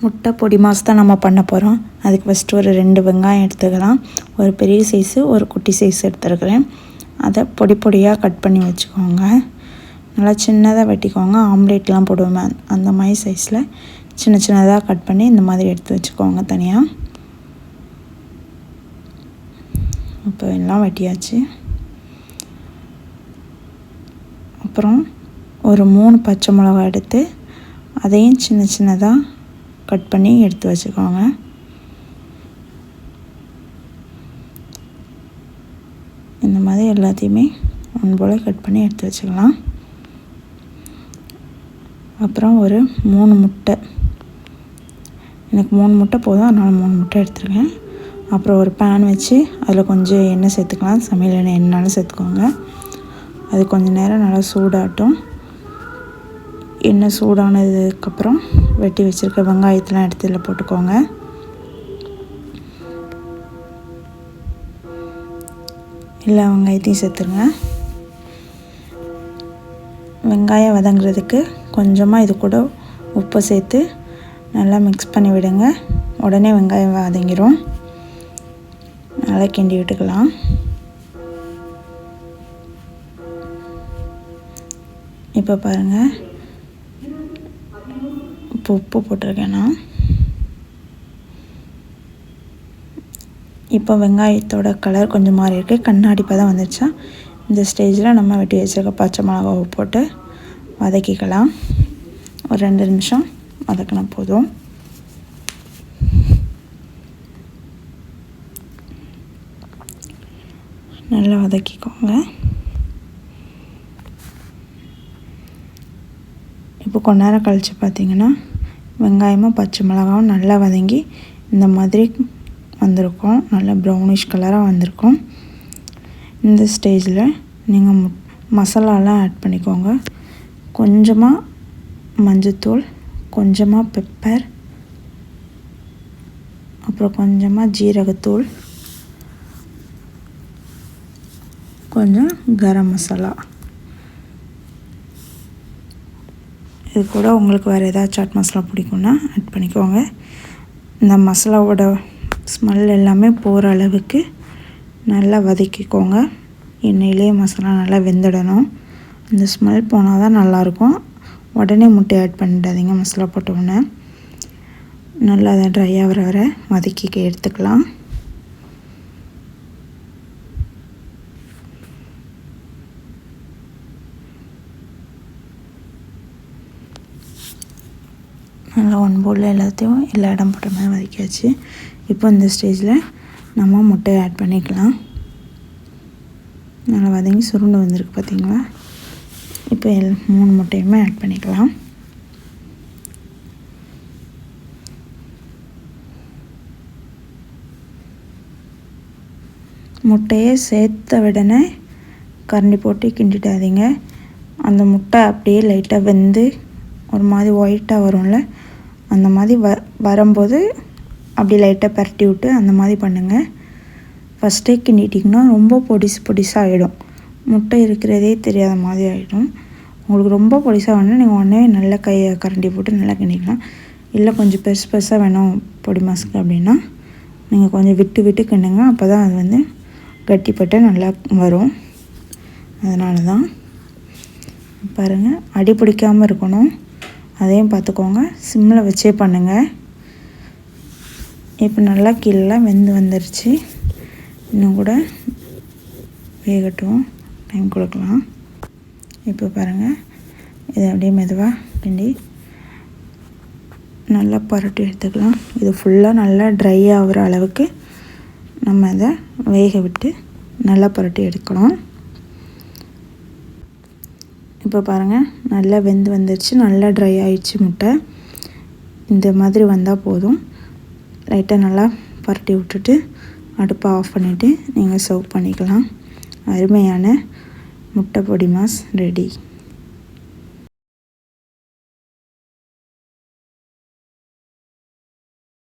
முட்டை பொடி மாஸ் தான் நம்ம பண்ண போகிறோம். அதுக்கு ஃபஸ்ட்டு ஒரு 2 வெங்காயம் எடுத்துக்கலாம். ஒரு பெரிய சைஸு ஒரு குட்டி சைஸ் எடுத்துருக்கிறேன். அதை பொடி பொடியாக கட் பண்ணி வச்சுக்கோங்க. நல்லா சின்னதாக வெட்டிக்கோங்க. ஆம்லேட்லாம் போடுவோமே அந்த மாதிரி சைஸில் சின்ன சின்னதாக கட் பண்ணி இந்த மாதிரி எடுத்து வச்சுக்கோங்க தனியாக. இப்போ எல்லாம் வெட்டியாச்சு. அப்புறம் ஒரு 3 பச்சை மிளகாய் எடுத்து அதையும் சின்ன சின்னதாக கட் பண்ணி எடுத்து வச்சுக்கோங்க. இந்த மாதிரி எல்லாத்தையுமே ஒன்று போல் கட் பண்ணி எடுத்து வச்சுக்கலாம். அப்புறம் ஒரு 3 முட்டை, எனக்கு 3 முட்டை போதும், அதனால் 3 முட்டை எடுத்துருக்கேன். அப்புறம் ஒரு பேன் வச்சு அதில் கொஞ்சம் எண்ணெய் சேர்த்துக்கலாம். சமையல் எண்ணெய் என்னாலும் சேர்த்துக்கோங்க. அது கொஞ்சம் நேரம் நல்லா சூடாகட்டும். எண்ணெய் சூடானதுக்கப்புறம் வெட்டி வச்சுருக்க வெங்காயத்தெலாம் எடுத்து இதில் போட்டுக்கோங்க. எல்லா வெங்காயத்தையும் சேர்த்துருங்க. வெங்காயம் வதங்குறதுக்கு கொஞ்சமாக இது கூட உப்பு சேர்த்து நல்லா மிக்ஸ் பண்ணி விடுங்க. உடனே வெங்காயம் வதங்கிடும். நல்லா கிண்டி விட்டுக்கலாம். இப்போ பாருங்கள், இப்போ உப்பு போட்டிருக்கேன் நான். இப்போ வெங்காயத்தோட கலர் கொஞ்சம் மாறி இருக்குது. கண்ணாடி பதம் வந்துடுச்சா இந்த ஸ்டேஜில் நம்ம வெட்டி வச்சுருக்க பச்சை மிளகாவை போட்டு வதக்கிக்கலாம். ஒரு 2 நிமிஷம் வதக்கினா போதும். நல்லா வதக்கிக்கோங்க. இப்போ கொஞ்ச நேரம் கழித்து பார்த்திங்கன்னா வெங்காயமும் பச்சை மிளகாவும் நல்லா வதங்கி இந்த மாதிரி வந்திருக்கும். நல்லா ப்ரௌனிஷ் கலராக வந்திருக்கும். இந்த ஸ்டேஜில் நீங்கள் மசாலாலாம் ஆட் பண்ணிக்கோங்க. கொஞ்சமாக மஞ்சத்தூள், கொஞ்சமாக பெப்பர், அப்புறம் கொஞ்சமாக ஜீரகத்தூள், கொஞ்சம் கரம் மசாலா. இது கூட உங்களுக்கு வேறு ஏதாவது சாட் மசாலா பிடிக்குன்னா ஆட் பண்ணிக்கோங்க. இந்த மசாலாவோட ஸ்மெல் எல்லாமே போகிற அளவுக்கு நல்லா வதக்கிக்கோங்க. எண்ணெயிலே மசாலா நல்லா வெந்துடணும். அந்த ஸ்மெல் போனால் தான் நல்லாயிருக்கும். உடனே முட்டை ஆட் பண்ணிடாதீங்க. மசாலா போட்ட உடனே நல்லா அதை ட்ரை ஆகிற வரை வதக்கி எடுத்துக்கலாம். நல்லா ஒன் போல் எல்லாத்தையும் எல்லா இடம் போட்ட மாதிரி வதக்கியாச்சு. இப்போ இந்த ஸ்டேஜில் நம்ம முட்டையை ஆட் பண்ணிக்கலாம். நல்லா வதங்கி சுருண்டு வந்திருக்கு பார்த்திங்களா. இப்போ 3 முட்டையுமே ஆட் பண்ணிக்கலாம். முட்டையை சேர்த்த உடனே கரண்டி போட்டு கிண்டிடாதீங்க. அந்த முட்டை அப்படியே லைட்டாக வெந்து ஒரு மாதிரி ஒயிட்டாக வரும்ல, அந்த மாதிரி வரும்போது அப்படி லைட்டாக பரட்டி விட்டு அந்த மாதிரி பண்ணுங்கள். ஃபஸ்ட்டே கிண்டிட்டிங்கன்னா ரொம்ப பொடிசாக ஆகிடும். முட்டை இருக்கிறதே தெரியாத மாதிரி ஆகிடும். உங்களுக்கு ரொம்ப பொடிசாக வேணும்னா நீங்கள் உடனே நல்லா கரண்டி போட்டு நல்லா கிண்டிக்கலாம். இல்லை கொஞ்சம் பெருசாக வேணும் பொடி மாஸ்க்கு அப்படின்னா நீங்கள் கொஞ்சம் விட்டு கிண்டுங்க. அப்போ தான் அது வந்து கட்டிப்பட்டு நல்லா வரும். அதனால தான் பாருங்கள், அடி பிடிக்காமல் இருக்கணும். அதையும் பார்த்துக்கோங்க. சிம்மில் வச்சே பண்ணுங்கள். இப்போ நல்லா கீழே வெந்து வந்துருச்சு. இன்னும் கூட வேகட்டும், டைம் கொடுக்கலாம். இப்போ பாருங்கள், இதை அப்படியே மெதுவாக கிண்டி நல்லா பரட்டி எடுத்துக்கலாம். இது ஃபுல்லாக நல்லா ட்ரை ஆகிற அளவுக்கு நம்ம அதை வேக விட்டு நல்லா பரட்டி எடுக்கலாம். இப்போ பாருங்கள், நல்லா வெந்து வந்துடுச்சு. நல்லா ட்ரை ஆகிடுச்சு முட்டை. இந்த மாதிரி வந்தால் போதும். லைட்டாக நல்லா பரட்டி விட்டுட்டு அடுப்பை ஆஃப் பண்ணிவிட்டு நீங்கள் சர்வ் பண்ணிக்கலாம். அருமையான முட்டை பொடி மாஸ் ரெடி.